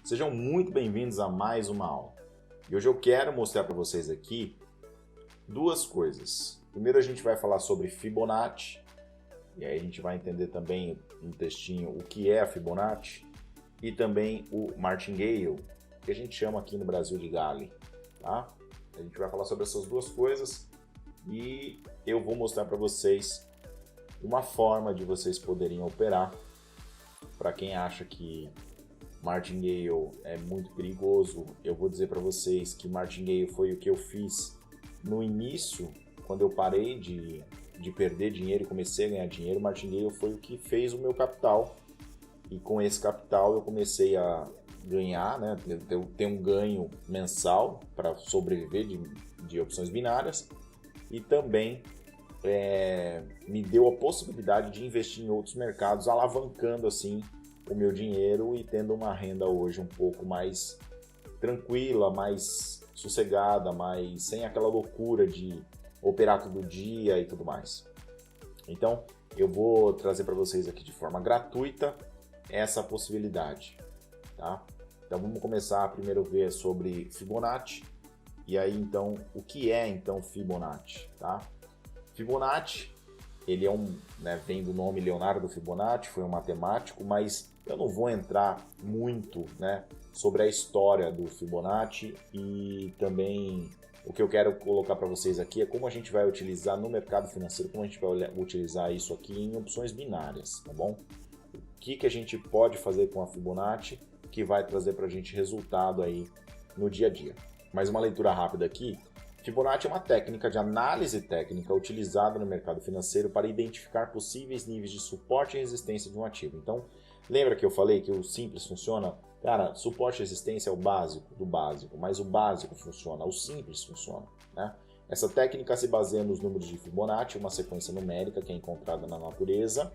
Sejam muito bem-vindos a mais uma aula. E hoje eu quero mostrar para vocês aqui duas coisas. Primeiro a gente vai falar sobre Fibonacci, e aí a gente vai entender também no textinho o que é a Fibonacci, e também o Martingale, que a gente chama aqui no Brasil de Gale, tá? A gente vai falar sobre essas duas coisas e eu vou mostrar para vocês uma forma de vocês poderem operar. Para quem acha que Martingale é muito perigoso, eu vou dizer para vocês que Martingale foi o que eu fiz no início, quando eu parei de perder dinheiro e comecei a ganhar dinheiro. Martingale foi o que fez o meu capital, e com esse capital eu comecei a ganhar, né, ter um ganho mensal para sobreviver de opções binárias, e também me deu a possibilidade de investir em outros mercados, alavancando assim o meu dinheiro e tendo uma renda hoje um pouco mais tranquila, mais sossegada, mais sem aquela loucura de operar todo dia e tudo mais. Então eu vou trazer para vocês aqui de forma gratuita essa possibilidade, tá? Então vamos começar a primeiro ver sobre Fibonacci, e aí então o que é então Fibonacci, tá? Fibonacci, ele é vem do nome Leonardo Fibonacci, foi um matemático, mas eu não vou entrar muito, né, sobre a história do Fibonacci, e também o que eu quero colocar para vocês aqui é como a gente vai utilizar no mercado financeiro, como a gente vai utilizar isso aqui em opções binárias, tá bom? O que a gente pode fazer com a Fibonacci que vai trazer para a gente resultado aí no dia a dia. Mais uma leitura rápida aqui. Fibonacci é uma técnica de análise técnica utilizada no mercado financeiro para identificar possíveis níveis de suporte e resistência de um ativo. Então, lembra que eu falei que o simples funciona? Cara, suporte e resistência é o básico do básico, mas o básico funciona, o simples funciona, né? Essa técnica se baseia nos números de Fibonacci, uma sequência numérica que é encontrada na natureza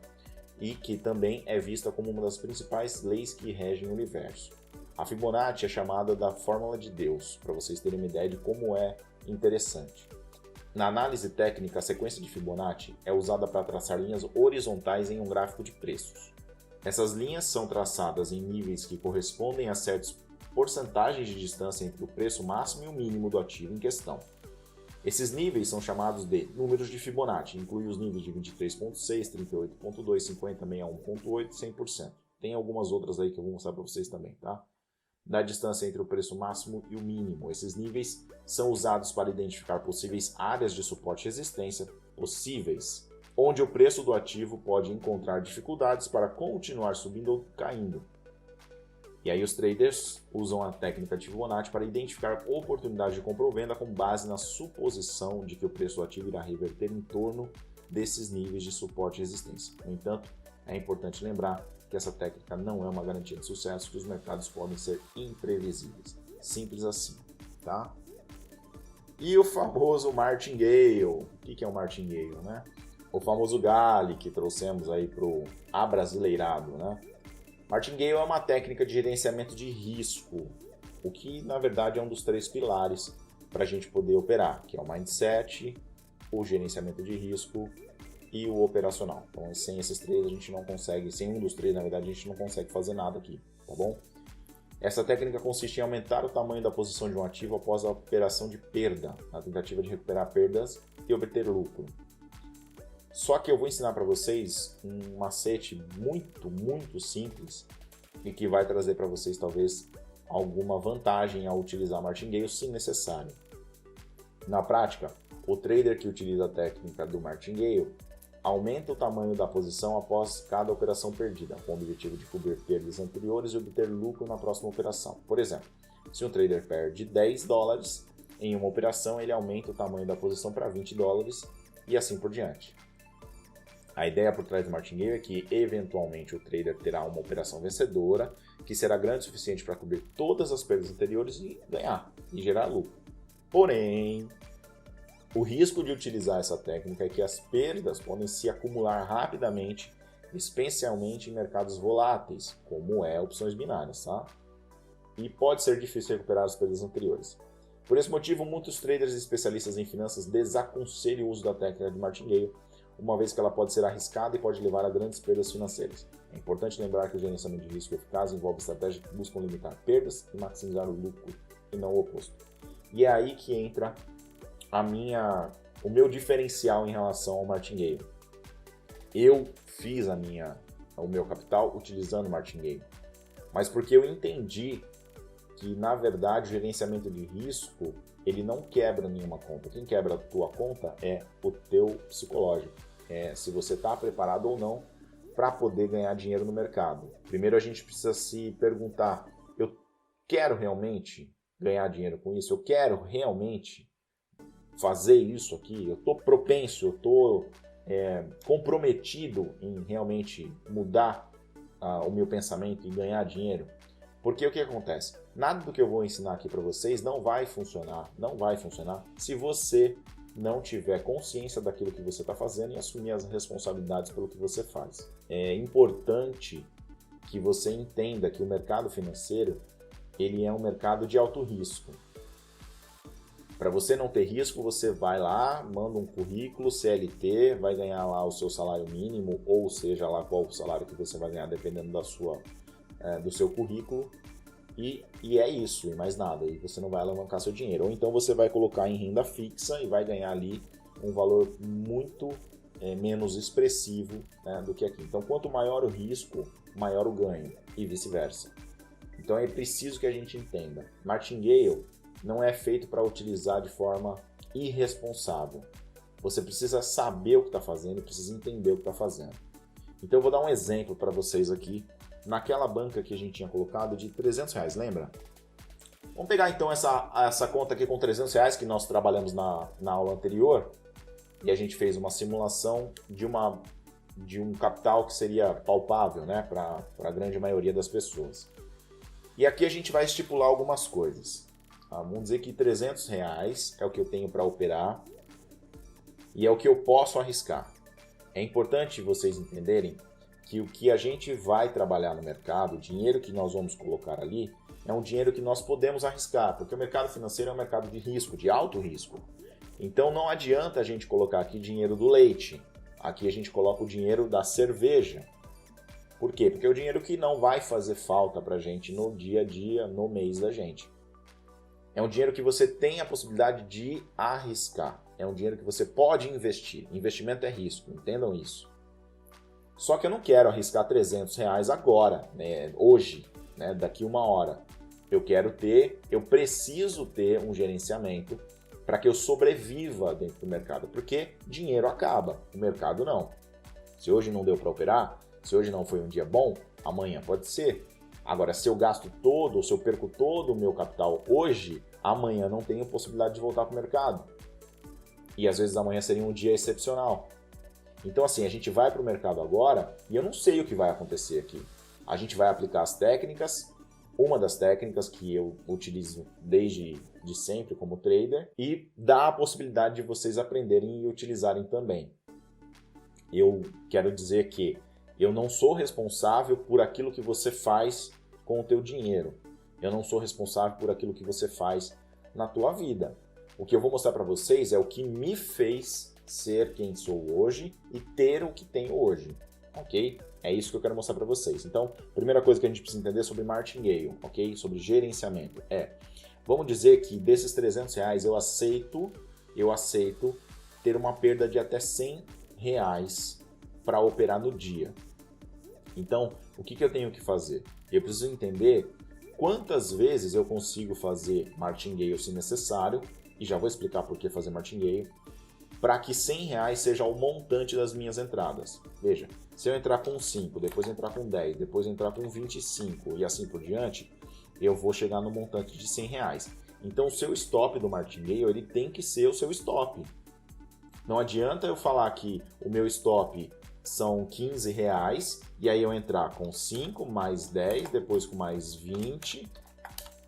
e que também é vista como uma das principais leis que regem o universo. A Fibonacci é chamada da fórmula de Deus, para vocês terem uma ideia de como é interessante. Na análise técnica, a sequência de Fibonacci é usada para traçar linhas horizontais em um gráfico de preços. Essas linhas são traçadas em níveis que correspondem a certas porcentagens de distância entre o preço máximo e o mínimo do ativo em questão. Esses níveis são chamados de números de Fibonacci, incluem os níveis de 23,6, 38,2, 50, 61,8 e 100%. Tem algumas outras aí que eu vou mostrar para vocês também, tá? Da distância entre o preço máximo e o mínimo. Esses níveis são usados para identificar possíveis áreas de suporte e resistência possíveis, onde o preço do ativo pode encontrar dificuldades para continuar subindo ou caindo. E aí os traders usam a técnica de Fibonacci para identificar oportunidades de compra ou venda com base na suposição de que o preço do ativo irá reverter em torno desses níveis de suporte e resistência. No entanto, é importante lembrar que essa técnica não é uma garantia de sucesso, que os mercados podem ser imprevisíveis. Simples assim, tá? E o famoso Martingale. O que é o Martingale, né? O famoso Gale que trouxemos aí para o abrasileirado, né? Martingale é uma técnica de gerenciamento de risco, o que na verdade é um dos três pilares para a gente poder operar, que é o mindset, o gerenciamento de risco e o operacional. Então, sem esses três a gente não consegue, sem um dos três, na verdade, a gente não consegue fazer nada aqui, tá bom? Essa técnica consiste em aumentar o tamanho da posição de um ativo após a operação de perda, na tentativa de recuperar perdas e obter lucro. Só que eu vou ensinar para vocês um macete muito simples e que vai trazer para vocês talvez alguma vantagem ao utilizar Martingale, se necessário. Na prática, o trader que utiliza a técnica do Martingale aumenta o tamanho da posição após cada operação perdida, com o objetivo de cobrir perdas anteriores e obter lucro na próxima operação. Por exemplo, se um trader perde $10 em uma operação, ele aumenta o tamanho da posição para $20 e assim por diante. A ideia por trás do Martingale é que, eventualmente, o trader terá uma operação vencedora, que será grande o suficiente para cobrir todas as perdas anteriores e ganhar, e gerar lucro. Porém, o risco de utilizar essa técnica é que as perdas podem se acumular rapidamente, especialmente em mercados voláteis, como opções binárias, tá? E pode ser difícil recuperar as perdas anteriores. Por esse motivo, muitos traders e especialistas em finanças desaconselham o uso da técnica de Martingale, uma vez que ela pode ser arriscada e pode levar a grandes perdas financeiras. É importante lembrar que o gerenciamento de risco eficaz envolve estratégias que buscam limitar perdas e maximizar o lucro, e não o oposto. E é aí que entra o meu diferencial em relação ao martingale. Eu fiz o meu capital utilizando o martingale, mas porque eu entendi que, na verdade, o gerenciamento de risco, ele não quebra nenhuma conta. Quem quebra a tua conta é o teu psicológico. É se você está preparado ou não para poder ganhar dinheiro no mercado. Primeiro a gente precisa se perguntar, eu quero realmente ganhar dinheiro com isso? Eu quero realmente fazer isso aqui? Eu estou propenso, eu estou comprometido em realmente mudar o meu pensamento e ganhar dinheiro? Porque o que acontece? Nada do que eu vou ensinar aqui para vocês não vai funcionar se você não tiver consciência daquilo que você está fazendo e assumir as responsabilidades pelo que você faz. É importante que você entenda que o mercado financeiro ele é um mercado de alto risco. Para você não ter risco, você vai lá, manda um currículo CLT, vai ganhar lá o seu salário mínimo, ou seja lá qual o salário que você vai ganhar dependendo do seu currículo, e é isso, e mais nada, e você não vai alavancar seu dinheiro. Ou então você vai colocar em renda fixa e vai ganhar ali um valor muito menos expressivo, né, do que aqui. Então quanto maior o risco, maior o ganho, e vice-versa. Então é preciso que a gente entenda. Martingale não é feito para utilizar de forma irresponsável. Você precisa saber o que está fazendo e precisa entender o que está fazendo. Então eu vou dar um exemplo para vocês aqui, naquela banca que a gente tinha colocado de R$300, lembra? Vamos pegar então essa conta aqui com R$300 que nós trabalhamos na aula anterior, e a gente fez uma simulação de um capital que seria palpável, né, para a grande maioria das pessoas. E aqui a gente vai estipular algumas coisas. Vamos dizer que R$300 é o que eu tenho para operar e é o que eu posso arriscar. É importante vocês entenderem que o que a gente vai trabalhar no mercado, o dinheiro que nós vamos colocar ali, é um dinheiro que nós podemos arriscar, porque o mercado financeiro é um mercado de risco, de alto risco. Então não adianta a gente colocar aqui dinheiro do leite, aqui a gente coloca o dinheiro da cerveja. Por quê? Porque é o dinheiro que não vai fazer falta para a gente no dia a dia, no mês da gente. É um dinheiro que você tem a possibilidade de arriscar. É um dinheiro que você pode investir. Investimento é risco, entendam isso. Só que eu não quero arriscar R$300 agora, né, hoje, né, daqui uma hora. Eu preciso ter um gerenciamento para que eu sobreviva dentro do mercado, porque dinheiro acaba, o mercado não. Se hoje não deu para operar, se hoje não foi um dia bom, amanhã pode ser. Agora, se eu gasto todo, ou se eu perco todo o meu capital hoje, amanhã não tenho possibilidade de voltar para o mercado. E às vezes amanhã seria um dia excepcional. Então assim, a gente vai para o mercado agora e eu não sei o que vai acontecer aqui. A gente vai aplicar as técnicas, uma das técnicas que eu utilizo desde sempre como trader, e dá a possibilidade de vocês aprenderem e utilizarem também. Eu quero dizer que eu não sou responsável por aquilo que você faz com o teu dinheiro. Eu não sou responsável por aquilo que você faz na tua vida. O que eu vou mostrar para vocês é o que me fez ser quem sou hoje e ter o que tenho hoje, ok? É isso que eu quero mostrar para vocês. Então, primeira coisa que a gente precisa entender sobre martingale, ok? Sobre gerenciamento vamos dizer que desses R$300 eu aceito ter uma perda de até R$100 para operar no dia. Então, o que eu tenho que fazer? Eu preciso entender quantas vezes eu consigo fazer martingale se necessário, e já vou explicar por que fazer martingale, para que R$100 seja o montante das minhas entradas. Veja, se eu entrar com 5, depois entrar com 10, depois entrar com 25 e assim por diante, eu vou chegar no montante de R$100. Então o seu stop do martingale ele tem que ser o seu stop. Não adianta eu falar que o meu stop são R$15 e aí eu entrar com 5, mais 10, depois com mais 20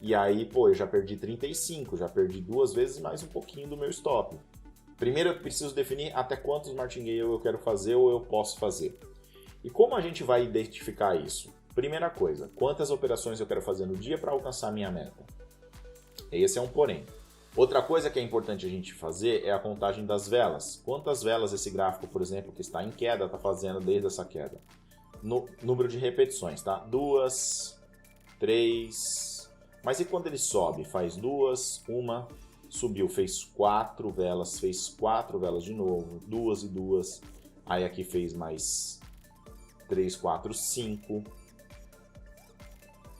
e aí, eu já perdi 35, já perdi 2 vezes mais um pouquinho do meu stop. Primeiro eu preciso definir até quantos martingale eu quero fazer ou eu posso fazer. E como a gente vai identificar isso? Primeira coisa, quantas operações eu quero fazer no dia para alcançar a minha meta? Esse é um porém. Outra coisa que é importante a gente fazer é a contagem das velas. Quantas velas esse gráfico, por exemplo, que está em queda, está fazendo desde essa queda? Número de repetições, tá? 2, 3... Mas e quando ele sobe? Faz 2, 1, subiu, fez 4 velas, fez 4 velas de novo, 2 e 2. Aí aqui fez mais 3, 4, 5.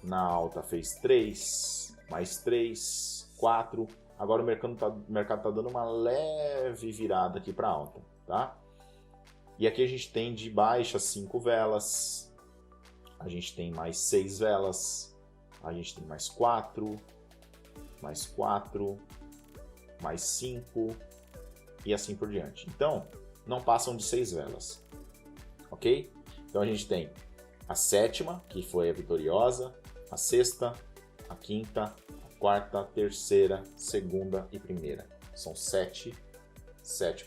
Na alta fez 3, mais 3, 4. Agora o mercado está dando uma leve virada aqui para alta, tá? E aqui a gente tem de baixa 5 velas, a gente tem mais 6 velas, a gente tem mais 4, mais 4, mais 5 e assim por diante. Então, não passam de 6 velas, ok? Então a gente tem a sétima, que foi a vitoriosa, a sexta, a quinta, a quarta, a terceira, segunda e primeira. São 7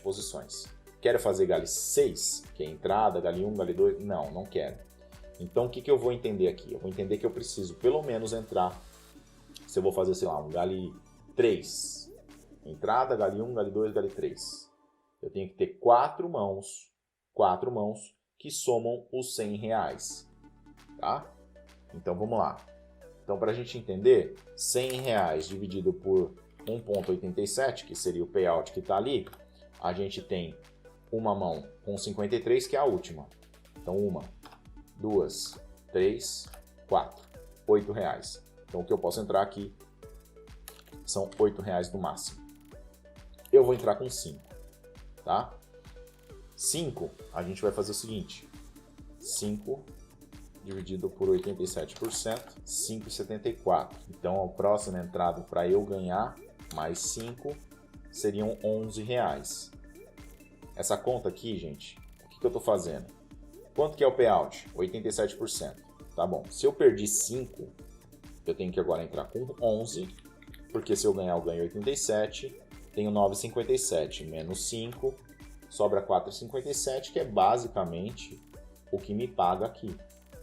posições. Quero fazer Gale 6, que é entrada, Gale 1, Gale 2? Não, não quero. Então o que eu vou entender aqui? Eu vou entender que eu preciso pelo menos entrar, se eu vou fazer, sei lá, um Gale 3. Entrada, Gale 1, Gale 2, Gale 3. Eu tenho que ter 4 mãos que somam os R$100, tá? Então vamos lá. Então, para a gente entender, R$100 dividido por 1,87, que seria o payout que está ali, a gente tem uma mão com 53, que é a última. Então, 1, 2, 3, 4, R$8. Então, o que eu posso entrar aqui são R$8 no máximo. Eu vou entrar com 5, tá? 5, a gente vai fazer o seguinte, 5 dividido por 87%, 5,74. Então, a próxima entrada para eu ganhar mais 5 seriam R$11. Essa conta aqui, gente, o que eu estou fazendo? Quanto que é o payout? 87%. Tá bom. Se eu perdi 5, eu tenho que agora entrar com 11, porque se eu ganhar, eu ganho 87. Tenho 9,57 menos 5, sobra 4,57, que é basicamente o que me paga aqui.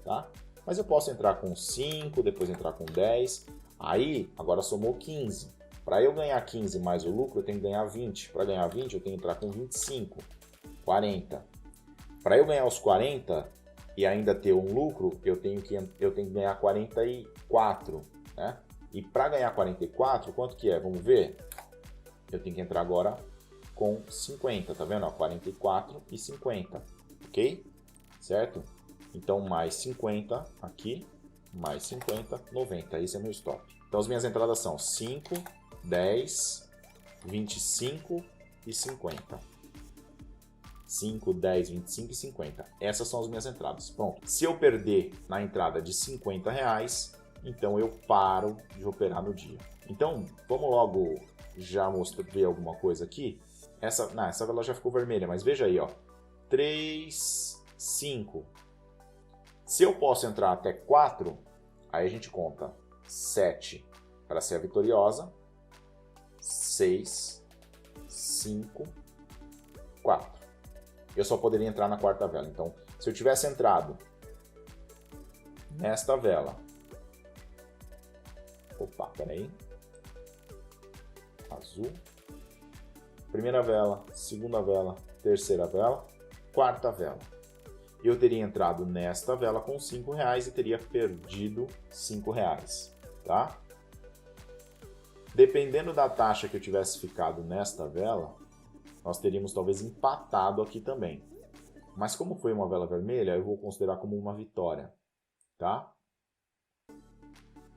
Tá? Mas eu posso entrar com 5, depois entrar com 10, aí agora somou 15. Para eu ganhar 15 mais o lucro, eu tenho que ganhar 20. Para ganhar 20, eu tenho que entrar com 25, 40. Para eu ganhar os 40 e ainda ter um lucro, eu tenho que ganhar 44. Né? E para ganhar 44, quanto que é? Vamos ver? Eu tenho que entrar agora com 50, tá vendo? 44 e 50, ok? Certo? Então, mais 50 aqui, mais 50, 90. Esse é meu stop. Então, as minhas entradas são 5, 10, 25 e 50. 5, 10, 25 e 50. Essas são as minhas entradas. Pronto. Se eu perder na entrada de R$50, então eu paro de operar no dia. Então, vamos logo já ver alguma coisa aqui. Essa vela já ficou vermelha, mas veja aí, ó. 3, 5. Se eu posso entrar até 4, aí a gente conta 7 para ser a vitoriosa, 6, 5, 4. Eu só poderia entrar na quarta vela. Então, se eu tivesse entrado nesta vela... Opa, peraí. Azul. Primeira vela, segunda vela, terceira vela, quarta vela. Eu teria entrado nesta vela com R$5 e teria perdido R$5, tá? Dependendo da taxa que eu tivesse ficado nesta vela, nós teríamos talvez empatado aqui também. Mas como foi uma vela vermelha, eu vou considerar como uma vitória, tá?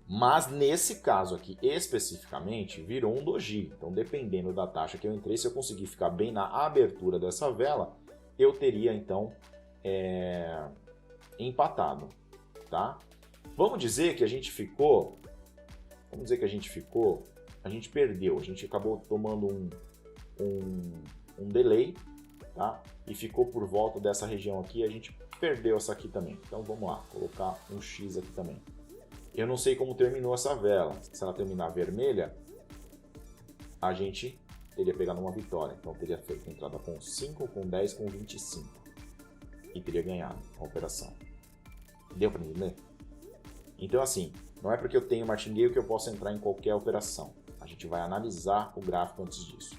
Mas nesse caso aqui, especificamente, virou um doji. Então, dependendo da taxa que eu entrei, se eu conseguir ficar bem na abertura dessa vela, eu teria, então, empatado, tá? Vamos dizer que a gente ficou... A gente perdeu, a gente acabou tomando um delay, tá? E ficou por volta dessa região aqui, a gente perdeu essa aqui também. Então, vamos lá, colocar um X aqui também. Eu não sei como terminou essa vela. Se ela terminar vermelha, a gente teria pegado uma vitória. Então, teria feito entrada com 5, com 10, com 25. E teria ganhado a operação. Deu para entender? Então, assim, não é porque eu tenho martingale que eu posso entrar em qualquer operação. A gente vai analisar o gráfico antes disso.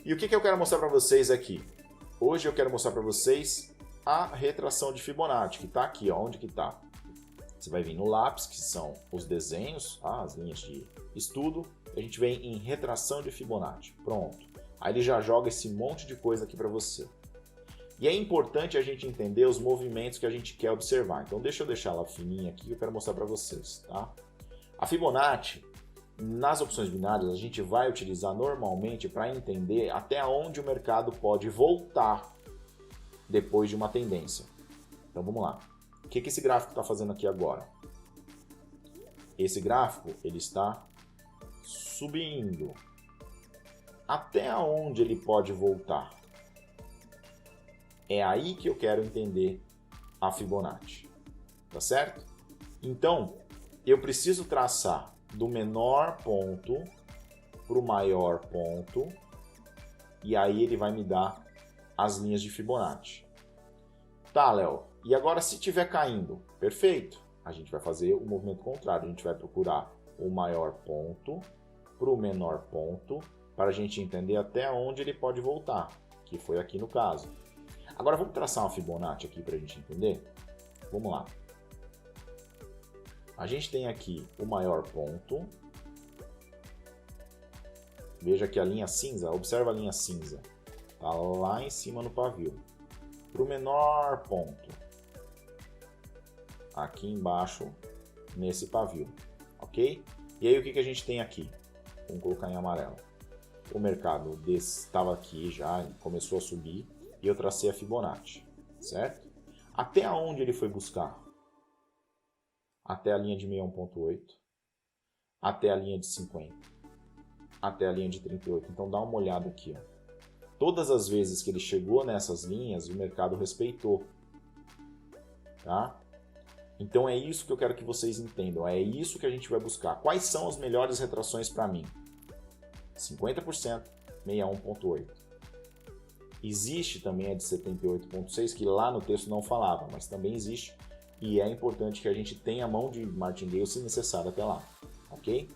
E o que eu quero mostrar para vocês aqui? Hoje eu quero mostrar para vocês a retração de Fibonacci, que está aqui, ó, onde que está? Você vai vir no lápis, que são os desenhos, as linhas de estudo, e a gente vem em retração de Fibonacci. Pronto. Aí ele já joga esse monte de coisa aqui para você. E é importante a gente entender os movimentos que a gente quer observar. Então deixa eu deixar ela fininha aqui que eu quero mostrar para vocês, tá? A Fibonacci, nas opções binárias, a gente vai utilizar normalmente para entender até onde o mercado pode voltar depois de uma tendência. Então vamos lá. O que esse gráfico está fazendo aqui agora? Esse gráfico ele está subindo. Até onde ele pode voltar? É aí que eu quero entender a Fibonacci. Tá certo? Então, eu preciso traçar do menor ponto para o maior ponto. E aí ele vai me dar as linhas de Fibonacci. Tá, Léo. E agora se estiver caindo? Perfeito. A gente vai fazer o movimento contrário. A gente vai procurar o maior ponto para o menor ponto para a gente entender até onde ele pode voltar, que foi aqui no caso. Agora vamos traçar uma Fibonacci aqui para a gente entender? Vamos lá. A gente tem aqui o maior ponto. Veja que a linha cinza, observa a linha cinza. Está lá em cima no pavio. Para o menor ponto. Aqui embaixo, nesse pavio. Ok? E aí o que a gente tem aqui? Vamos colocar em amarelo. O mercado estava aqui já, começou a subir. E eu tracei a Fibonacci, certo? Até onde ele foi buscar? Até a linha de 61.8, até a linha de 50, até a linha de 38. Então dá uma olhada aqui. Ó. Todas as vezes que ele chegou nessas linhas, o mercado respeitou. Tá? Então é isso que eu quero que vocês entendam. É isso que a gente vai buscar. Quais são as melhores retrações para mim? 50%, 61.8. Existe também a de 78.6, que lá no texto não falava, mas também existe. E é importante que a gente tenha a mão de martingale se necessário até lá. Ok?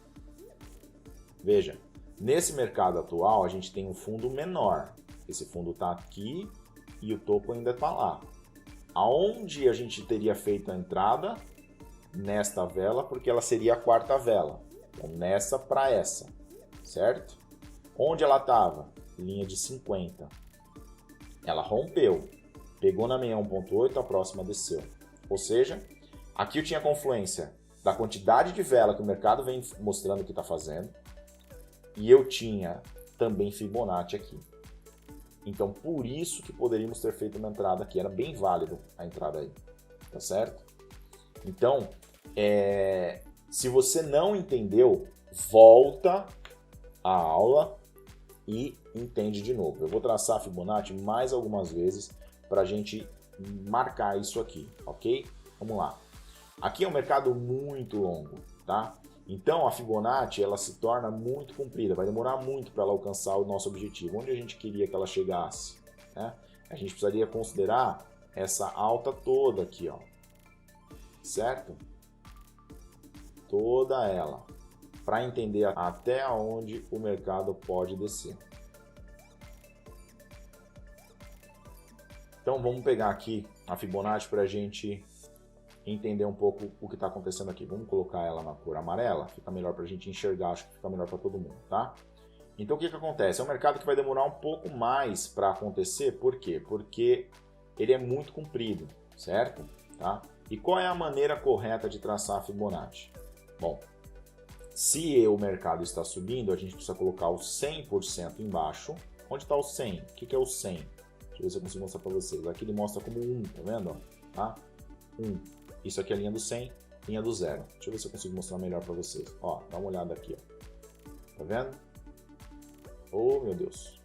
Veja, nesse mercado atual a gente tem um fundo menor. Esse fundo está aqui e o topo ainda está lá. Aonde a gente teria feito a entrada? Nesta vela, porque ela seria a quarta vela. Então, nessa para essa, certo? Onde ela estava? Linha de 50. Ela rompeu, pegou na 61.8, a próxima desceu. Ou seja, aqui eu tinha confluência da quantidade de vela que o mercado vem mostrando que está fazendo e eu tinha também Fibonacci aqui. Então, por isso que poderíamos ter feito uma entrada aqui. Era bem válido a entrada aí, tá certo? Então, se você não entendeu, volta a aula e entende de novo. Eu vou traçar a Fibonacci mais algumas vezes para a gente marcar isso aqui, ok? Vamos lá. Aqui é um mercado muito longo, tá? Então a Fibonacci ela se torna muito comprida, vai demorar muito para ela alcançar o nosso objetivo, onde a gente queria que ela chegasse, né? A gente precisaria considerar essa alta toda aqui, ó, certo? Toda ela, para entender até onde o mercado pode descer. Então vamos pegar aqui a Fibonacci para a gente entender um pouco o que está acontecendo aqui. Vamos colocar ela na cor amarela, fica melhor para a gente enxergar, acho que fica melhor para todo mundo, tá? Então o que acontece? É um mercado que vai demorar um pouco mais para acontecer, por quê? Porque ele é muito comprido, certo? Tá? E qual é a maneira correta de traçar a Fibonacci? Bom, se o mercado está subindo, a gente precisa colocar o 100% embaixo. Onde está o 100? O que é o 100? Deixa eu ver se eu consigo mostrar para vocês. Aqui ele mostra como 1, tá vendo? Tá? 1. Isso aqui é a linha do 100, linha do 0. Deixa eu ver se eu consigo mostrar melhor para vocês. Ó, dá uma olhada aqui, ó. Tá vendo? Oh, meu Deus.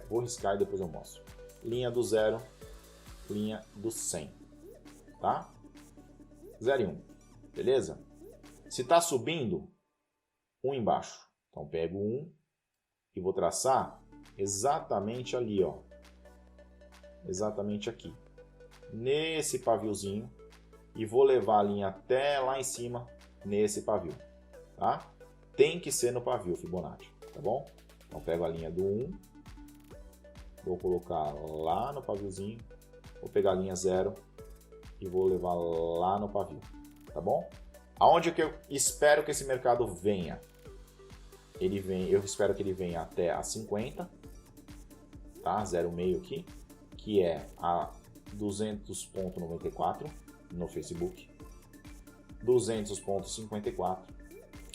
Vou riscar e depois eu mostro. Linha do 0, linha do 100. Tá? 0 e 1. Beleza? Se está subindo, 1 embaixo. Então pego 1 e vou traçar exatamente ali, ó. Exatamente aqui. Nesse paviozinho. E vou levar a linha até lá em cima, nesse pavio. Tá? tem que ser no pavio Fibonacci, tá bom? Então pego a linha do 1, vou colocar lá no paviozinho, vou pegar a linha 0 e vou levar lá no pavio, tá bom? Aonde que eu espero que esse mercado venha? Eu espero que ele venha até a 50, tá? 0,5 aqui, que é a 200,94 no Facebook, 200,54,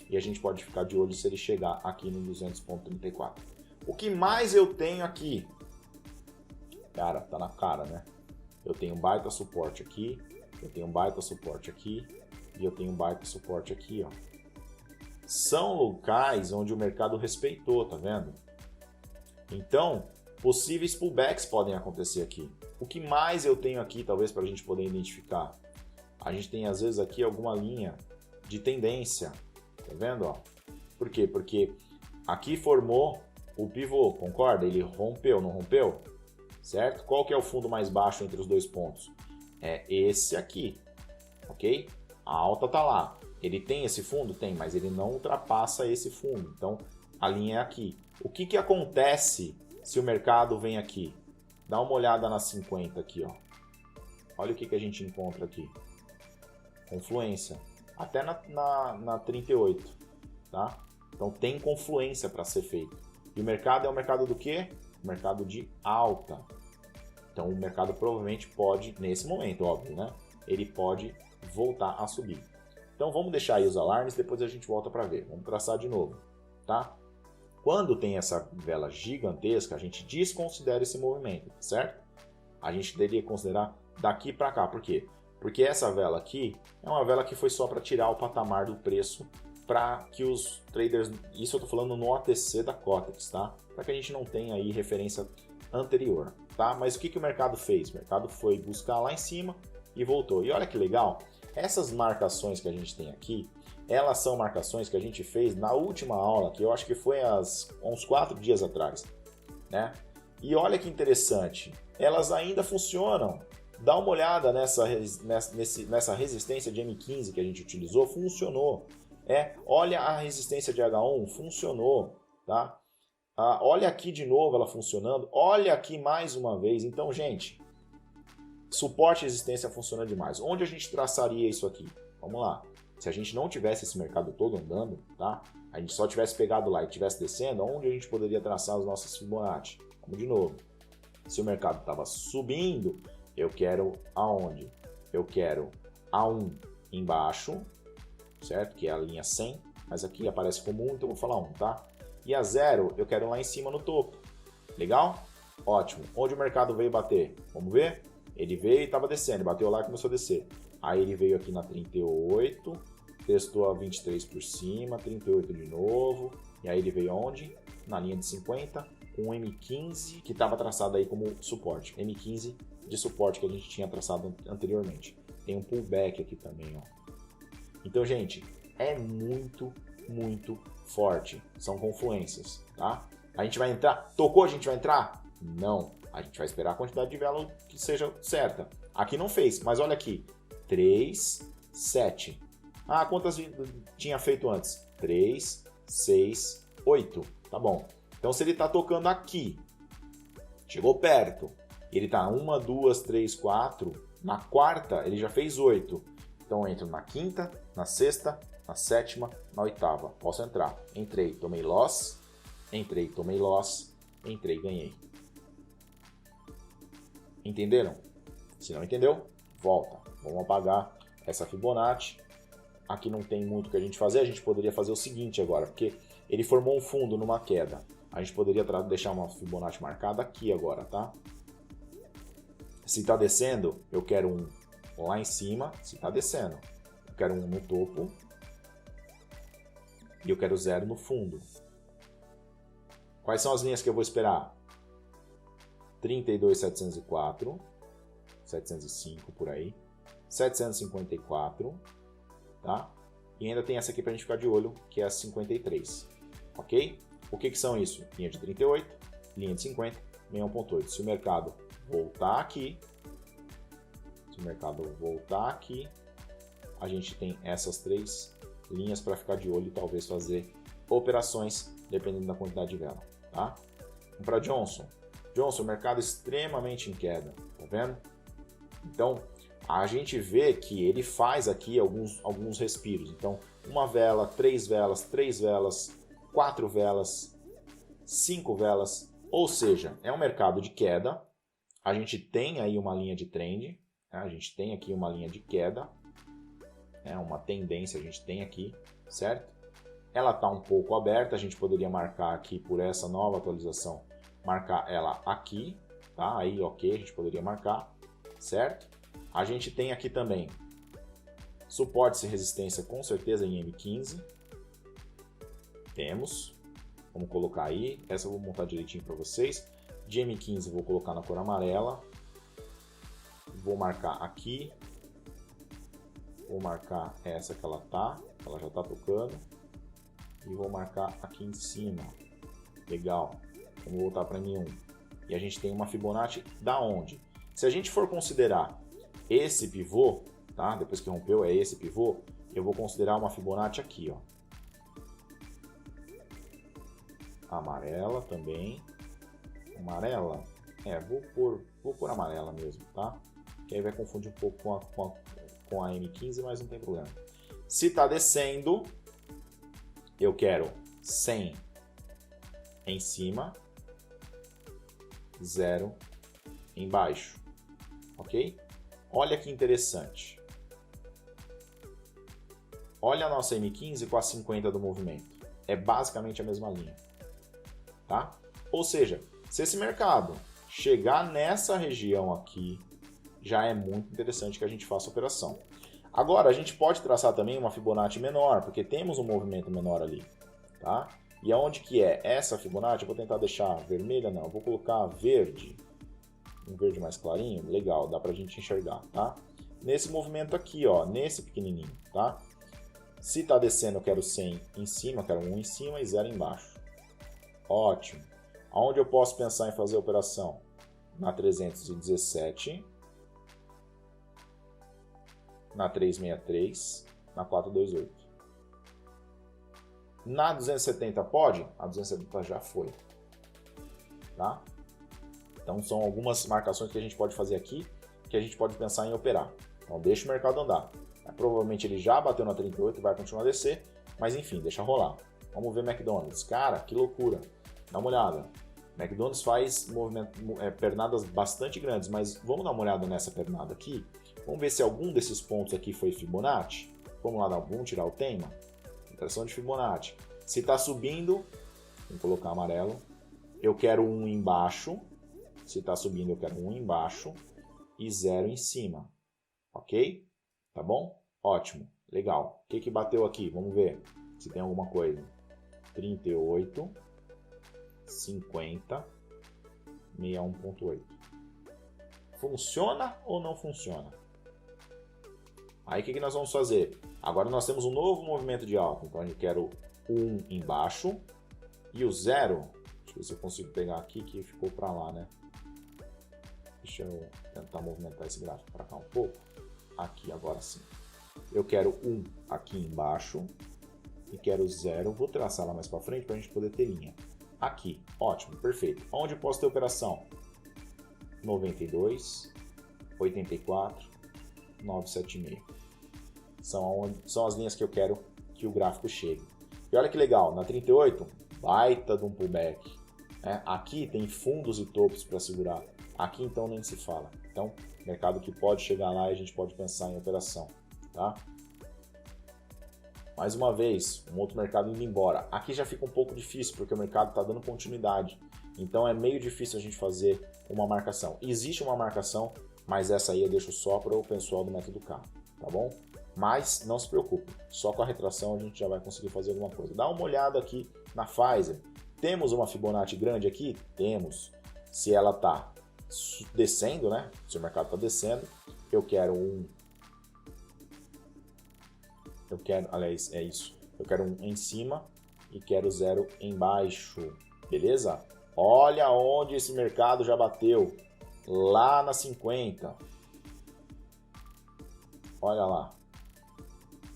e a gente pode ficar de olho se ele chegar aqui no 200,34. O que mais eu tenho aqui? Cara, tá na cara, né? Eu tenho um baita suporte aqui, eu tenho um baita suporte aqui, e eu tenho um baita suporte aqui, ó. São locais onde o mercado respeitou, tá vendo? Então, possíveis pullbacks podem acontecer aqui. O que mais eu tenho aqui, talvez, para a gente poder identificar? A gente tem, às vezes, aqui alguma linha de tendência, tá vendo? Ó? Por quê? Porque aqui formou o pivô, concorda? Ele rompeu, não rompeu? Certo? Qual que é o fundo mais baixo entre os dois pontos? É esse aqui, ok? A alta tá lá. Ele tem esse fundo? Tem, mas ele não ultrapassa esse fundo. Então, a linha é aqui. O que acontece se o mercado vem aqui? Dá uma olhada na 50 aqui, ó. Olha o que a gente encontra aqui. Confluência. Até na 38, tá? Então, tem confluência para ser feito. E o mercado é o mercado do quê? O mercado de alta. Então, o mercado provavelmente pode, nesse momento, óbvio, né? Ele pode voltar a subir. Então vamos deixar aí os alarmes, depois a gente volta para ver. Vamos traçar de novo, tá? Quando tem essa vela gigantesca, a gente desconsidera esse movimento, certo? A gente deveria considerar daqui para cá. Por quê? Porque essa vela aqui é uma vela que foi só para tirar o patamar do preço para que os traders... Isso eu estou falando no OTC da Cotex, tá? Para que a gente não tenha aí referência anterior, tá? Mas o que o mercado fez? O mercado foi buscar lá em cima e voltou. E olha que legal, essas marcações que a gente tem aqui, elas são marcações que a gente fez na última aula, que eu acho que foi uns 4 dias atrás, né? E olha que interessante, elas ainda funcionam. Dá uma olhada nessa resistência de M15 que a gente utilizou, funcionou. Olha a resistência de H1, funcionou, tá? Olha aqui de novo ela funcionando, olha aqui mais uma vez. Então, gente, suporte e resistência funciona demais. Onde a gente traçaria isso aqui? Vamos lá. Se a gente não tivesse esse mercado todo andando, tá? A gente só tivesse pegado lá e tivesse descendo, onde a gente poderia traçar os nossos Fibonacci? Vamos de novo. Se o mercado estava subindo, eu quero aonde? Eu quero A1 embaixo, certo? Que é a linha 100, mas aqui aparece como 1, então eu vou falar 1, tá? E a 0 eu quero lá em cima no topo. Legal? Ótimo. Onde o mercado veio bater? Vamos ver? Ele veio e estava descendo, bateu lá e começou a descer. Aí ele veio aqui na 38, testou a 23 por cima, 38 de novo. E aí ele veio onde? Na linha de 50, com o M15, que estava traçado aí como suporte. M15 de suporte que a gente tinha traçado anteriormente. Tem um pullback aqui também, ó. Então, gente, é muito, muito forte. São confluências, tá? A gente vai entrar? Tocou, a gente vai entrar? Não. A gente vai esperar a quantidade de vela que seja certa. Aqui não fez, mas olha aqui. 3, 7. Ah, quantas tinha feito antes? 3, 6, 8. Tá bom. Então, se ele está tocando aqui, chegou perto, ele está 1, 2, 3, 4. Na quarta, ele já fez 8. Então, eu entro na quinta, na sexta, na sétima, na oitava. Posso entrar. Entrei, tomei loss. Entrei, tomei loss. Entrei, ganhei. Entenderam? Se não entendeu, volta. Vamos apagar essa Fibonacci. Aqui não tem muito o que a gente fazer. A gente poderia fazer o seguinte agora, porque ele formou um fundo numa queda. A gente poderia deixar uma Fibonacci marcada aqui agora, tá? Se está descendo, eu quero um lá em cima. Se está descendo, eu quero um no topo. E eu quero 0 no fundo. Quais são as linhas que eu vou esperar? 32.704, 705 por aí, 754, tá? E ainda tem essa aqui para a gente ficar de olho, que é a 53, ok? O que são isso? Linha de 38, linha de 50, 61.8. Se o mercado voltar aqui, a gente tem essas 3 linhas para ficar de olho e talvez fazer operações, dependendo da quantidade de vela, tá? Vamos para Johnson. Johnson, mercado extremamente em queda, tá vendo? Então, a gente vê que ele faz aqui alguns respiros. Então, uma vela, 3 velas, 4 velas, 5 velas. Ou seja, é um mercado de queda. A gente tem aí uma linha de trend, né? A gente tem aqui uma linha de queda, uma tendência a gente tem aqui, certo? Ela está um pouco aberta, a gente poderia marcar aqui por essa nova atualização, marcar ela aqui, tá? Aí, ok, a gente poderia marcar, certo? A gente tem aqui também suporte e resistência com certeza em M15. Temos. Vamos colocar aí. Essa eu vou montar direitinho para vocês. De M15 vou colocar na cor amarela. Vou marcar aqui. Vou marcar essa que ela tá. Ela já está tocando. E vou marcar aqui em cima. Legal. Vamos voltar para M1. E a gente tem uma Fibonacci da onde? Se a gente for considerar esse pivô, tá? Depois que rompeu é esse pivô, eu vou considerar uma Fibonacci aqui, ó. Amarela também. Amarela? Vou por amarela mesmo, tá? Que aí vai confundir um pouco com a M15, mas não tem problema. Se tá descendo, eu quero 100 em cima, 0 embaixo, ok? Olha que interessante. Olha a nossa M15 com a 50 do movimento. É basicamente a mesma linha, tá? Ou seja, se esse mercado chegar nessa região aqui, já é muito interessante que a gente faça a operação. Agora, a gente pode traçar também uma Fibonacci menor, porque temos um movimento menor ali, tá? E aonde que é essa Fibonacci? Eu vou tentar deixar vermelha, não. Eu vou colocar verde. Um verde mais clarinho, legal, dá pra gente enxergar, tá? Nesse movimento aqui, ó, nesse pequenininho, tá? Se tá descendo, eu quero 100 em cima, quero 1 em cima e 0 embaixo. Ótimo. Aonde eu posso pensar em fazer a operação? Na 317, na 363, na 428. Na 270 pode? A 270 já foi, tá? Então são algumas marcações que a gente pode fazer aqui, que a gente pode pensar em operar. Então deixa o mercado andar. Provavelmente ele já bateu na 38 e vai continuar a descer, mas enfim, deixa rolar. Vamos ver McDonald's. Cara, que loucura. Dá uma olhada. McDonald's faz pernadas bastante grandes, mas vamos dar uma olhada nessa pernada aqui. Vamos ver se algum desses pontos aqui foi Fibonacci. Vamos lá, vamos tirar o tema. Tração de Fibonacci. Se está subindo, vou colocar amarelo. Eu quero 1 embaixo. Se está subindo, eu quero 1 embaixo e 0 em cima. Ok? Tá bom? Ótimo. Legal. O que bateu aqui? Vamos ver se tem alguma coisa. 38, 50, 61.8. Funciona ou não funciona? Aí o que nós vamos fazer? Agora nós temos um novo movimento de alta. Então eu quero 1 embaixo e o 0. Deixa eu ver se eu consigo pegar aqui que ficou para lá, né? Deixa eu tentar movimentar esse gráfico para cá um pouco. Aqui, agora sim. Eu quero 1 aqui embaixo e quero 0. Vou traçar lá mais para frente para a gente poder ter linha. Aqui, ótimo, perfeito. Onde eu posso ter operação? 92, 84, 976. São as linhas que eu quero que o gráfico chegue. E olha que legal, na 38, baita de um pullback. Aqui tem fundos e topos para segurar. Aqui então nem se fala. Então, mercado que pode chegar lá e a gente pode pensar em operação, tá? Mais uma vez, um outro mercado indo embora. Aqui já fica um pouco difícil porque o mercado está dando continuidade. Então é meio difícil a gente fazer uma marcação. Existe uma marcação, mas essa aí eu deixo só para o pessoal do método K, tá bom? Mas não se preocupe, só com a retração a gente já vai conseguir fazer alguma coisa. Dá uma olhada aqui na Pfizer. Temos uma Fibonacci grande aqui? Temos. Se ela está descendo, né? Se o mercado está descendo, eu quero aliás, é isso. Eu quero 1 em cima e quero 0 embaixo, beleza? Olha onde esse mercado já bateu, lá na 50. Olha lá.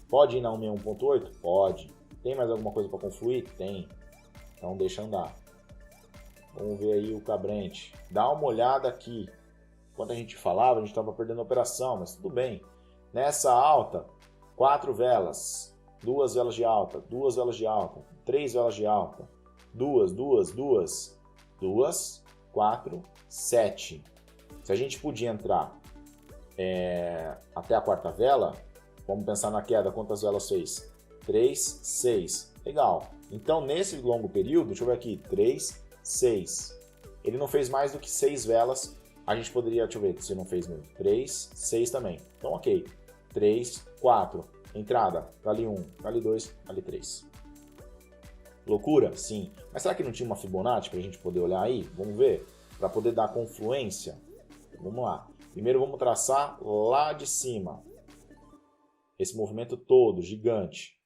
Pode ir na 161.8? Pode. Tem mais alguma coisa para confluir? Tem. Então deixa andar. Vamos ver aí o Cabrente. Dá uma olhada aqui. Enquanto a gente falava, a gente estava perdendo a operação, mas tudo bem. Nessa alta, 4 velas. 2 velas de alta, 2 velas de alta, 3 velas de alta. 2, 4, 7. Se a gente podia entrar até a quarta vela, vamos pensar na queda, quantas velas fez? 3, 6. Legal. Então, nesse longo período, deixa eu ver aqui, 3, 6. Ele não fez mais do que 6 velas. A gente poderia, deixa eu ver se não fez mesmo. 3, 6 também. Então, ok. 3, 4. Entrada, vale 1, vale 2, vale 3. Loucura? Sim. Mas será que não tinha uma Fibonacci para a gente poder olhar aí? Vamos ver? Para poder dar confluência. Vamos lá. Primeiro vamos traçar lá de cima. Esse movimento todo, gigante.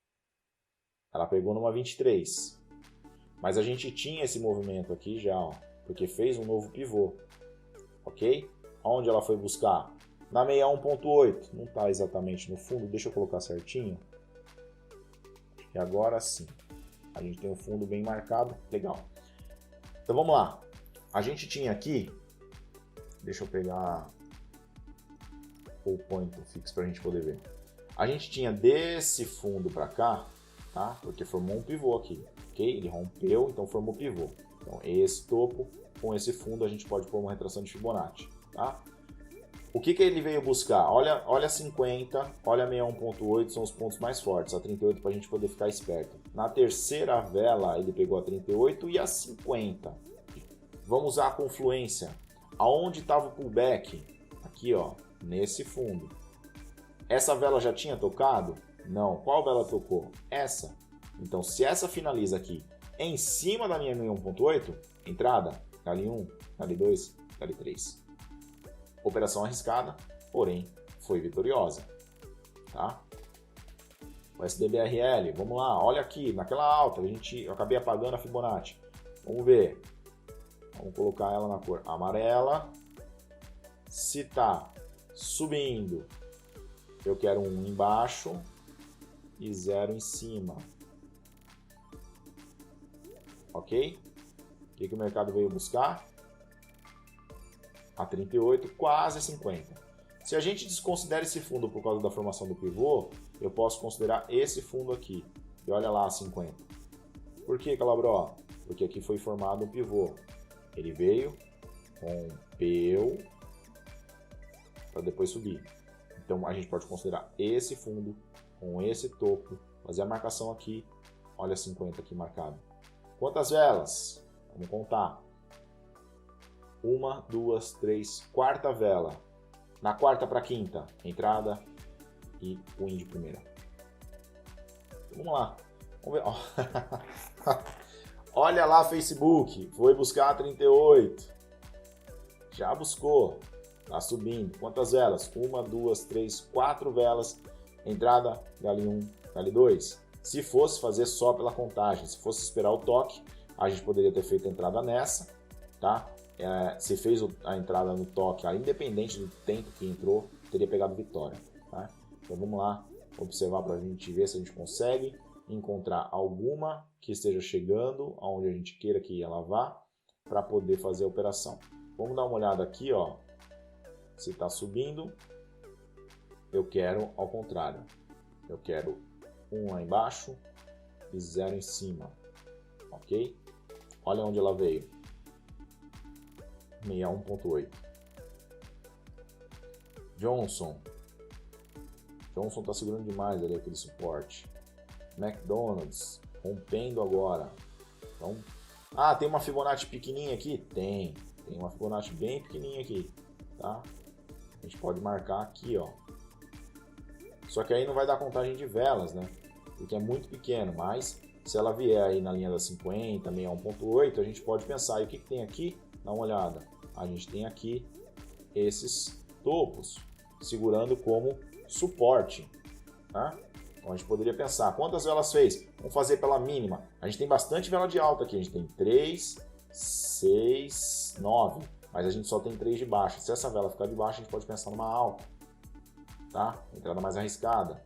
Ela pegou numa 23. Mas a gente tinha esse movimento aqui já, ó, porque fez um novo pivô. Ok? Onde ela foi buscar? Na 61.8. Não está exatamente no fundo. Deixa eu colocar certinho. E agora sim. A gente tem o fundo bem marcado. Legal. Então vamos lá. A gente tinha aqui... Deixa eu pegar o point fixo para a gente poder ver. A gente tinha desse fundo para cá, tá? Porque formou um pivô aqui, ok? Ele rompeu, então formou pivô. Então esse topo com esse fundo a gente pode pôr uma retração de Fibonacci, tá? O que ele veio buscar? Olha 50, olha 61.8, são os pontos mais fortes. A 38 para a gente poder ficar esperto. Na terceira vela ele pegou a 38 e a 50. Vamos usar a confluência. Aonde estava o pullback? Aqui, ó, nesse fundo. Essa vela já tinha tocado? Não. Qual vela tocou? Essa. Então, se essa finaliza aqui em cima da minha 1.8, entrada, dali 1, dali 2, dali 3. Operação arriscada, porém, foi vitoriosa. Tá? O SDBRL, vamos lá, olha aqui, naquela alta, eu acabei apagando a Fibonacci. Vamos ver. Vamos colocar ela na cor amarela. Se tá subindo, eu quero 1 embaixo e 0 em cima. Ok? O que o mercado veio buscar? A 38, quase 50. Se a gente desconsidera esse fundo por causa da formação do pivô, eu posso considerar esse fundo aqui. E olha lá a 50. Por que, Calabró? Porque aqui foi formado um pivô. Ele veio, rompeu, para depois subir. Então a gente pode considerar esse fundo com esse topo, fazer a marcação aqui, olha 50 aqui marcado. Quantas velas? Vamos contar. 1, 2, 3, quarta vela. Na quarta para quinta, entrada e win de primeira. Vamos lá. Vamos ver. Olha lá, Facebook, foi buscar a 38. Já buscou. Tá subindo. Quantas velas? 1, 2, 3, 4 velas. Entrada, dali 1, dali 2. Se fosse fazer só pela contagem, se fosse esperar o toque, a gente poderia ter feito a entrada nessa, tá? Se fez a entrada no toque, independente do tempo que entrou, teria pegado vitória, tá? Então vamos lá, observar para a gente ver se a gente consegue encontrar alguma que esteja chegando aonde a gente queira que ela vá para poder fazer a operação. Vamos dar uma olhada aqui, ó. Se está subindo, eu quero ao contrário. Eu quero 1 lá embaixo e 0 em cima, ok? Olha onde ela veio. 61.8. Johnson está segurando demais ali aquele suporte. McDonald's rompendo agora. Então, tem uma Fibonacci pequenininha aqui? Tem uma Fibonacci bem pequenininha aqui, tá? A gente pode marcar aqui, ó. Só que aí não vai dar contagem de velas, né? Porque é muito pequeno, mas se ela vier aí na linha da 50, 61.8, a gente pode pensar, e o que tem aqui? Dá uma olhada. A gente tem aqui esses topos segurando como suporte, tá? Então a gente poderia pensar, quantas velas fez? Vamos fazer pela mínima. A gente tem bastante vela de alta aqui, a gente tem 3, 6, 9, mas a gente só tem 3 de baixa. Se essa vela ficar de baixo, a gente pode pensar numa alta, tá? Entrada mais arriscada.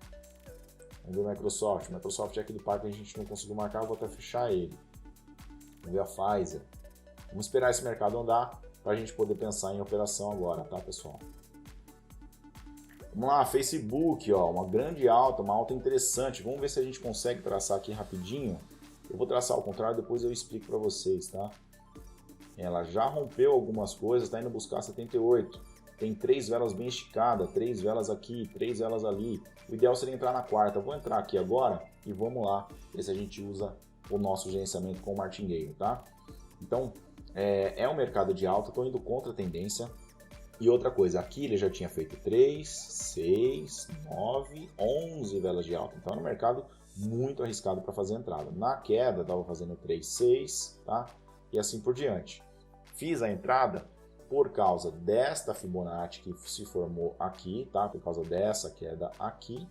Vamos ver o Microsoft. O Microsoft é aquele par que a gente não conseguiu marcar, eu vou até fechar ele. Vamos ver a Pfizer. Vamos esperar esse mercado andar para a gente poder pensar em operação agora, tá, pessoal? Vamos lá, Facebook, ó, uma grande alta, uma alta interessante. Vamos ver se a gente consegue traçar aqui rapidinho. Eu vou traçar ao contrário, depois eu explico para vocês, tá? Ela já rompeu algumas coisas, está indo buscar 78. Tem 3 velas bem esticadas, 3 velas aqui, 3 velas ali. O ideal seria entrar na quarta. Eu vou entrar aqui agora e vamos lá ver se a gente usa o nosso gerenciamento com o martingale, tá? Então, é um mercado de alta, estou indo contra a tendência. E outra coisa, aqui ele já tinha feito 3, 6, 9, 11 velas de alta. Então, era um mercado muito arriscado para fazer entrada. Na queda, estava fazendo 3, 6, tá? E assim por diante. Fiz a entrada por causa desta Fibonacci que se formou aqui, tá? Por causa dessa queda aqui,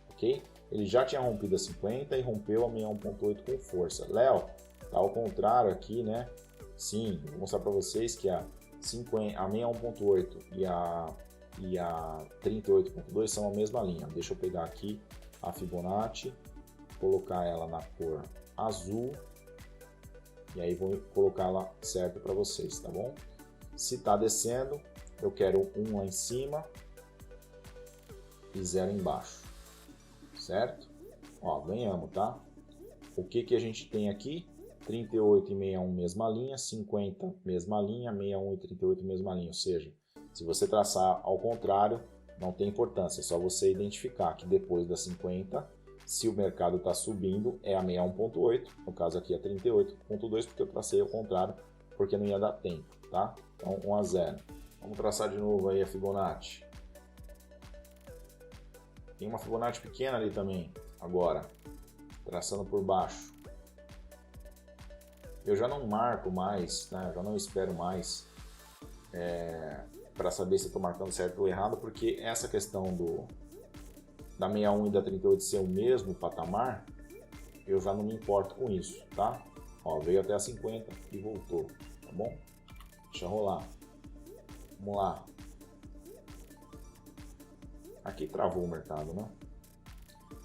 ok? Ele já tinha rompido a 50 e rompeu a 61.8 com força. Léo, tá ao contrário aqui, né? Sim, vou mostrar para vocês que a 61.8 e a 38.2 são a mesma linha. Deixa eu pegar aqui a Fibonacci, colocar ela na cor azul e aí vou colocar ela certo para vocês, tá bom? Se está descendo, eu quero 1 lá em cima e 0 embaixo, certo? Ó, ganhamos, tá? O que a gente tem aqui? 38 e 61 mesma linha, 50 mesma linha, 61 e 38 mesma linha. Ou seja, se você traçar ao contrário, não tem importância, é só você identificar que depois da 50, se o mercado está subindo, é a 61.8, no caso aqui é 38.2, porque eu tracei ao contrário, porque não ia dar tempo, tá? Então 1 a 0. Vamos traçar de novo aí a Fibonacci. Tem uma Fibonacci pequena ali também, agora, traçando por baixo. Eu já não marco mais, né? Eu já não espero mais para saber se estou marcando certo ou errado, porque essa questão da 61 e da 38 ser o mesmo patamar, eu já não me importo com isso, tá? Ó, veio até a 50 e voltou, tá bom? Deixa rolar. Vamos lá. Aqui travou o mercado, né?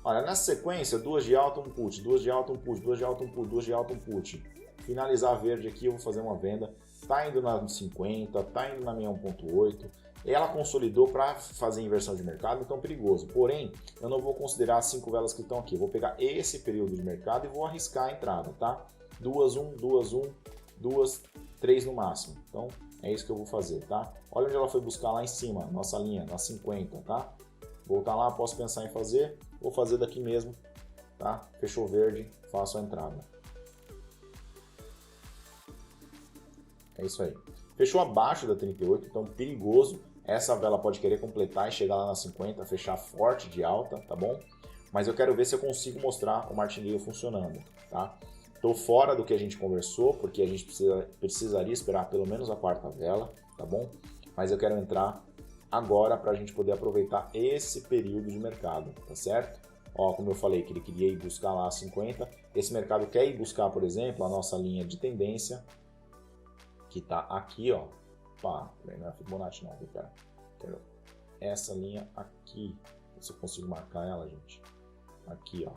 Olha, nessa sequência, 2 de alta, 1 put, 2 de alta, 1 put, 2 de alta, 1 put, 2 de alta, 1 put. Finalizar verde aqui, eu vou fazer uma venda. Tá indo na 50, tá indo na 61.8. Ela consolidou para fazer inversão de mercado, então perigoso. Porém, eu não vou considerar as 5 velas que estão aqui. Eu vou pegar esse período de mercado e vou arriscar a entrada, tá? 2, 1, 2, 1, 2, 3 no máximo. Então, é isso que eu vou fazer, tá? Olha onde ela foi buscar lá em cima, nossa linha, na 50, tá? Voltar lá, posso pensar em fazer, vou fazer daqui mesmo, tá? Fechou verde, faço a entrada. É isso aí. Fechou abaixo da 38, então perigoso. Essa vela pode querer completar e chegar lá na 50, fechar forte de alta, tá bom? Mas eu quero ver se eu consigo mostrar o martingale funcionando, tá? Estou fora do que a gente conversou, porque a gente precisaria esperar pelo menos a quarta vela, tá bom? Mas eu quero entrar agora para a gente poder aproveitar esse período de mercado, tá certo? Ó, como eu falei que ele queria ir buscar lá a 50, esse mercado quer ir buscar, por exemplo, a nossa linha de tendência, que está aqui, ó. Pá, não é Fibonacci não, quero essa linha aqui, se eu consigo marcar ela, gente. Aqui, ó.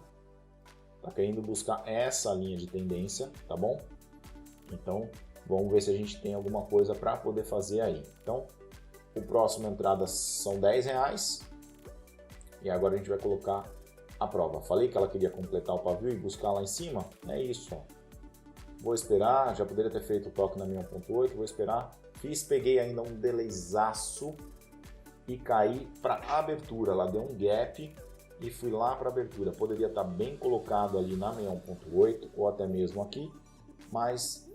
Tá querendo buscar essa linha de tendência, tá bom? Então, vamos ver se a gente tem alguma coisa para poder fazer aí. Então, o próximo entrada são R$10. E agora a gente vai colocar a prova. Falei que ela queria completar o pavio e buscar lá em cima? É isso, ó. Vou esperar, já poderia ter feito o toque na minha 1.8, vou esperar. Peguei ainda um delayzaço e caí para abertura. Ela deu um gap e fui lá para abertura. Poderia estar bem colocado ali na 61.8 ou até mesmo aqui, mas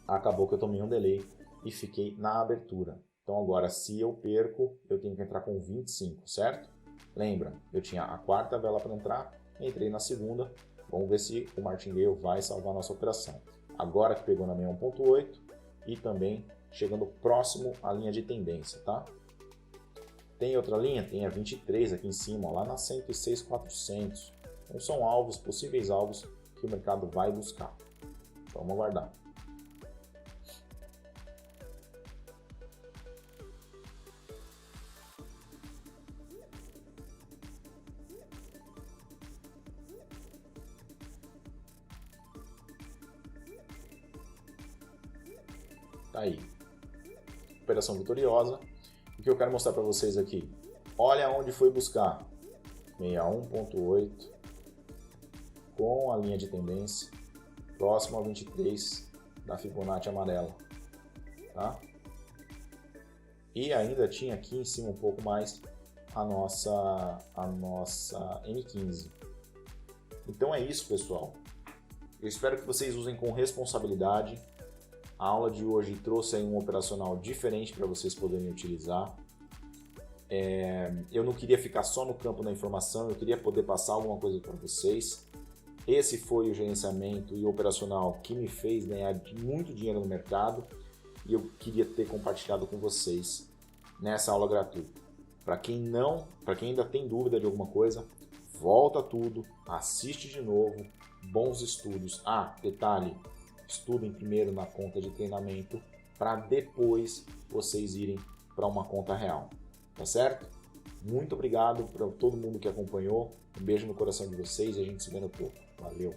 acabou que eu tomei um delay e fiquei na abertura. Então agora, se eu perco, eu tenho que entrar com 25, certo? Lembra, eu tinha a quarta vela para entrar, entrei na segunda. Vamos ver se o martingale vai salvar a nossa operação. Agora que pegou na 61.8 e também chegando próximo à linha de tendência, tá? Tem outra linha? Tem a 23 aqui em cima, ó, lá na 106.400. Então são alvos, possíveis alvos que o mercado vai buscar. Então, vamos aguardar. Tá aí. Operação vitoriosa. O que eu quero mostrar para vocês aqui? Olha onde foi buscar. 61.8 com a linha de tendência próximo a 23 da Fibonacci amarela. Tá? E ainda tinha aqui em cima um pouco mais a nossa M15. Então é isso, pessoal. Eu espero que vocês usem com responsabilidade. A aula de hoje trouxe aí um operacional diferente para vocês poderem utilizar. Eu não queria ficar só no campo da informação, eu queria poder passar alguma coisa para vocês. Esse foi o gerenciamento e o operacional que me fez ganhar muito dinheiro no mercado e eu queria ter compartilhado com vocês nessa aula gratuita. Para quem ainda tem dúvida de alguma coisa, volta tudo, assiste de novo, bons estudos. Detalhe, estudem primeiro na conta de treinamento para depois vocês irem para uma conta real. Tá certo? Muito obrigado para todo mundo que acompanhou. Um beijo no coração de vocês e a gente se vê no topo. Valeu!